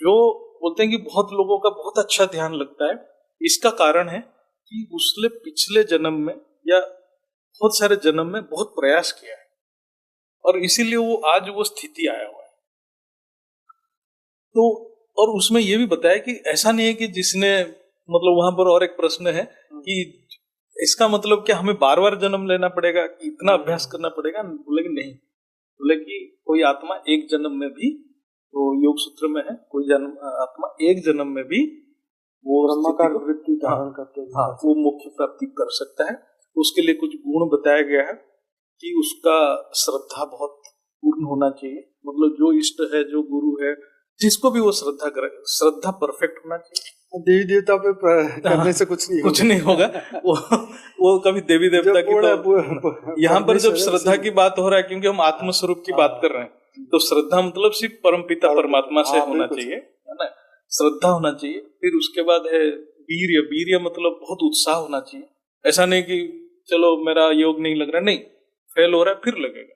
जो बोलते हैं कि बहुत लोगों का बहुत अच्छा ध्यान लगता है, इसका कारण है कि उसने पिछले जन्म में या बहुत सारे जन्म में बहुत प्रयास किया है और इसीलिए वो आज वो स्थिति आया हुआ है। तो और उसमें ये भी बताया कि ऐसा नहीं है कि जिसने मतलब वहां पर और एक प्रश्न है कि इसका मतलब क्या हमें बार बार जन्म लेना पड़ेगा कि इतना अभ्यास करना पड़ेगा? बोले कि नहीं, बोले कि कोई आत्मा एक जन्म में भी, तो योग सूत्र में है, कोई जन्म आत्मा एक जन्म में भी वो ब्रह्माकार वृत्ति धारण करते हैं, हाँ, वो मोक्ष प्राप्ति कर सकता है। उसके लिए कुछ गुण बताया गया है कि उसका श्रद्धा बहुत पूर्ण होना चाहिए, मतलब जो इष्ट है, जो गुरु है, जिसको भी वो श्रद्धा करे, श्रद्धा परफेक्ट होना चाहिए। देवी देवता पे करने से कुछ नहीं होगा। वो कभी देवी देवता की तो यहाँ पर जब श्रद्धा की बात हो रहा है, क्योंकि हम आत्म स्वरूप की बात कर रहे हैं, तो श्रद्धा मतलब सिर्फ परमपिता परमात्मा से होना चाहिए, है ना, श्रद्धा होना चाहिए। फिर उसके बाद है वीर्य। वीर्य मतलब बहुत उत्साह होना चाहिए। ऐसा नहीं कि चलो मेरा योग नहीं लग रहा, नहीं, फेल हो रहा है फिर लगेगा,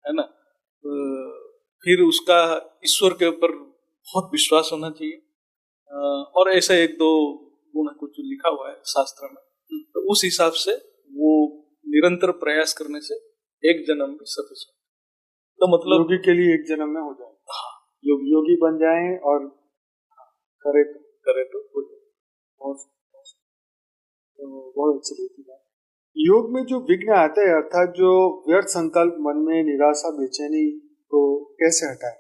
है ना। फिर उसका ईश्वर के ऊपर बहुत विश्वास होना चाहिए। और ऐसा एक दो गुण कुछ लिखा हुआ है शास्त्र में, तो उस हिसाब से वो निरंतर प्रयास करने से एक जन्म में सफिशिएंट। तो मतलब योगी के लिए एक जन्म में हो जाए, हाँ, योगी बन जाए और करे तो हो जाए। बहुत अच्छी बात है। योग में जो विघ्न आता है, अर्थात जो व्यर्थ संकल्प मन में, निराशा, बेचैनी, तो कैसे हटाए?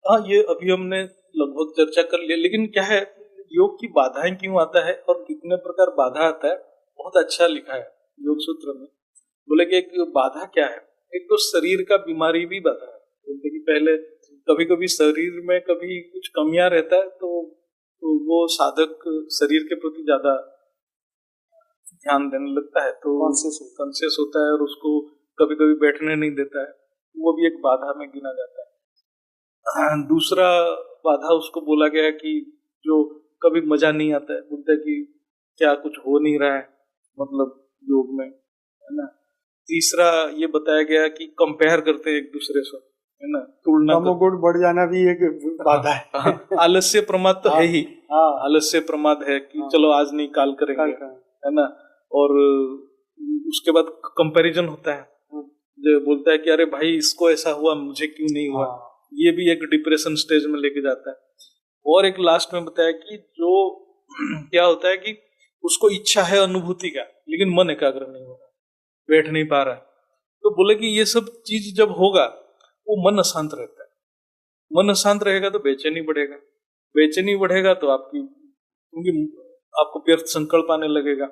हाँ, ये अभी हमने लगभग चर्चा कर लिया, लेकिन क्या है, योग की बाधाएं क्यों आता है और कितने प्रकार बाधा आता है, बहुत अच्छा लिखा है योग सूत्र में। बोले कि एक बाधा क्या है, एक तो शरीर का बीमारी भी बाधा है। बोलते कि पहले कभी कभी शरीर में कभी कुछ कमियां रहता है, तो वो साधक शरीर के प्रति ज्यादा ध्यान देने लगता है, तो कॉन्शियस होता है और उसको कभी कभी बैठने नहीं देता है, वो भी एक बाधा में गिना जाता है। दूसरा बाधा उसको बोला गया कि जो कभी मजा नहीं आता है, बोलते हैं कि क्या कुछ हो नहीं रहा है, मतलब योग में, है ना। तीसरा ये बताया गया कि कंपेयर करते हैं एक दूसरे से, है ना, तुलना, गुण बढ़ जाना भी एक बाधा है। आलस्य प्रमाद तो है ही, आलस्य प्रमाद है कि चलो आज नहीं काल करेंगे, है ना। और उसके बाद कंपैरिजन होता है, जो बोलता है कि अरे भाई इसको ऐसा हुआ, मुझे क्यों नहीं हुआ, ये भी एक डिप्रेशन स्टेज में लेके जाता है। और एक लास्ट में बताया कि जो क्या होता है कि उसको इच्छा है अनुभूति का, लेकिन मन एकाग्र नहीं हो रहा, बैठ नहीं पा रहा है, तो बोले कि ये सब चीज जब होगा वो मन अशांत रहता है। मन अशांत रहेगा तो बेचैनी बढ़ेगा, बेचैनी बढ़ेगा तो क्योंकि आपको व्यर्थ संकल्प आने लगेगा।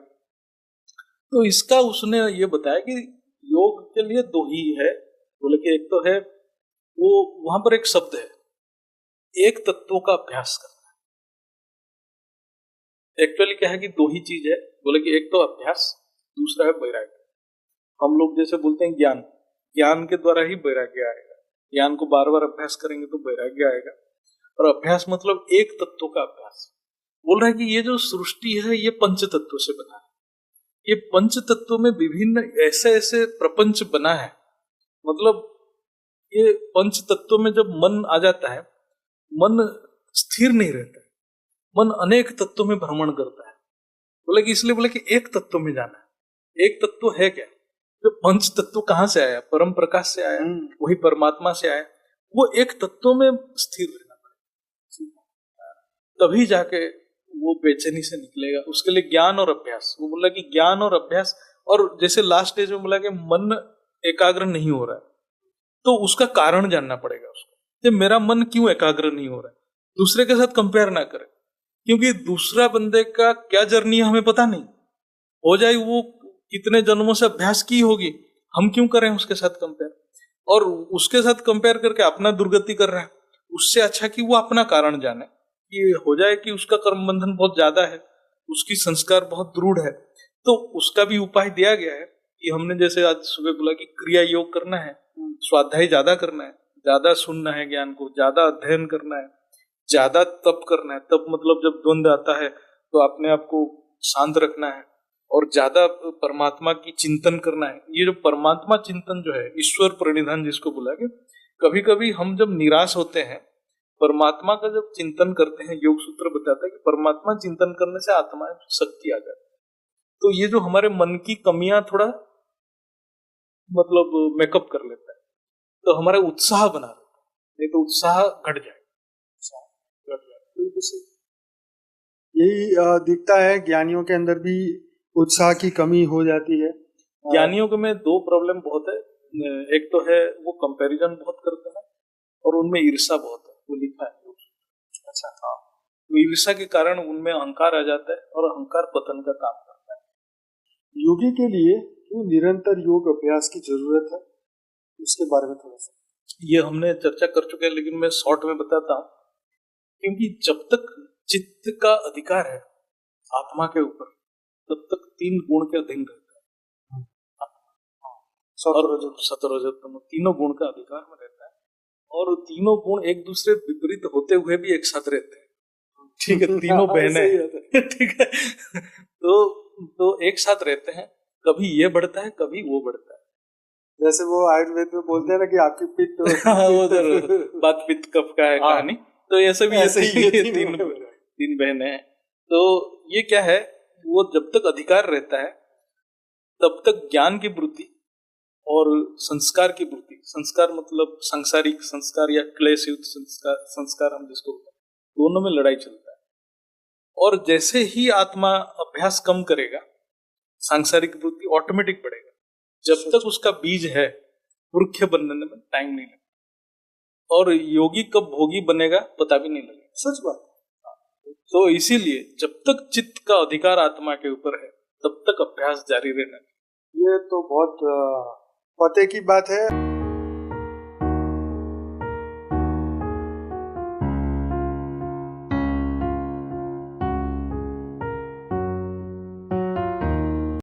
तो इसका उसने ये बताया कि योग के लिए दो ही है। बोले कि एक तो है वो, वहां पर एक शब्द है, एक तत्वों का अभ्यास करना है। एक्चुअली क्या है कि दो ही चीज है। बोले कि एक तो अभ्यास, दूसरा है वैराग्य। हम लोग जैसे बोलते हैं ज्ञान, ज्ञान के द्वारा ही वैराग्य आएगा। ज्ञान को बार बार अभ्यास करेंगे तो वैराग्य आएगा। और अभ्यास मतलब एक तत्व का अभ्यास। बोल रहा है कि ये जो सृष्टि है ये पंच तत्वों से बना है। ये पंच तत्वों में विभिन्न ऐसे ऐसे प्रपंच बना है, मतलब ये पंच तत्वों में जब मन आ जाता है, मन स्थिर नहीं रहता है, मन अनेक तत्वों में भ्रमण करता है। बोले कि इसलिए बोले कि एक तत्व में जाना है। एक तत्व है क्या? जो पंच तत्व कहाँ से आया? परम प्रकाश से आया, वही परमात्मा से आया। वो एक तत्व में स्थिर रहना पड़ेगा, तभी जाके वो बेचैनी से निकलेगा। उसके लिए ज्ञान और अभ्यास। वो बोला कि ज्ञान और अभ्यास, और जैसे लास्ट स्टेज में बोला कि मन एकाग्र नहीं हो रहा है, तो उसका कारण जानना पड़ेगा उसको, कि मेरा मन क्यों एकाग्र नहीं हो रहा है। दूसरे के साथ कंपेयर ना करें, क्योंकि दूसरा बंदे का क्या जर्नी है हमें पता नहीं। हो जाए वो कितने जन्मों से अभ्यास की होगी, हम क्यों करें उसके साथ कंपेयर। और उसके साथ कंपेयर करके अपना दुर्गति कर रहा है। उससे अच्छा कि वो अपना कारण जाने, कि हो जाए कि उसका कर्म बंधन बहुत ज्यादा है, उसकी संस्कार बहुत दृढ़ है, तो उसका भी उपाय दिया गया है कि हमने जैसे आज सुबह बोला कि क्रिया योग करना है, स्वाध्याय ज्यादा करना है, ज्यादा सुनना है ज्ञान को, ज्यादा अध्ययन करना है, ज्यादा तप करना है। तप मतलब जब द्वंद्व आता है तो अपने आप को शांत रखना है, और ज्यादा परमात्मा की चिंतन करना है। ये जो परमात्मा चिंतन जो है, ईश्वर प्रणिधान जिसको बोला कि कभी कभी हम जब निराश होते हैं परमात्मा का जब चिंतन करते हैं, योग सूत्र बताता है कि परमात्मा चिंतन करने से आत्मा में शक्ति आ जाती है। तो ये जो हमारे मन की कमियां थोड़ा मतलब मेकअप कर लेता है, तो हमारा उत्साह बना रहता है, नहीं तो उत्साह घट जाएगा। यही दिखता है ज्ञानियों के अंदर भी उत्साह की कमी हो जाती है। ज्ञानियों के में दो प्रॉब्लम बहुत है। एक तो है वो कंपैरिजन बहुत करते हैं और उनमें ईर्ष्या बहुत है, वो लिखा है। अच्छा, हाँ, तो ईर्ष्या के कारण उनमें अहंकार आ जाता है और अहंकार पतन का काम करता है। योगी के लिए क्यों निरंतर योग अभ्यास की जरूरत है, उसके बारे में थोड़ा सा। ये हमने चर्चा कर चुके हैं, लेकिन मैं शॉर्ट में बताता हूँ। क्योंकि जब तक चित्त का अधिकार है आत्मा के ऊपर, तब तक 3 गुण के अधीन रहता है। सत्वरजतम तीनों गुण का अधिकार में रहता है, और तीनों गुण एक दूसरे विपरीत होते हुए भी एक साथ रहते हैं। ठीक है, तीनों बहनें ठीक है, तो एक साथ रहते हैं। कभी ये बढ़ता है, कभी वो बढ़ता है। जैसे वो आयुर्वेद में बोलते हैं ना कि आपकी पित्त वो तो बात पित्त कफ का है कहानी। तो ऐसे भी ऐसे ही तीन बहनें हैं। तो ये क्या है, वो जब तक अधिकार रहता है तब तक ज्ञान की वृत्ति और संस्कार की वृत्ति, संस्कार मतलब सांसारिक संस्कार या क्लेश युक्त संस्कार हम जिसको, दोनों में लड़ाई चलता है। और जैसे ही आत्मा अभ्यास कम करेगा, सांसारिक वृत्ति ऑटोमेटिक बढ़ेगा। जब तक उसका बीज है, वृक्ष बनने में टाइम नहीं लगेगा, और योगी कब भोगी बनेगा पता भी नहीं लगेगा। सच बात। तो इसीलिए जब तक चित्त का अधिकार आत्मा के ऊपर है, तब तक अभ्यास जारी रहना। ये तो बहुत पते की बात है।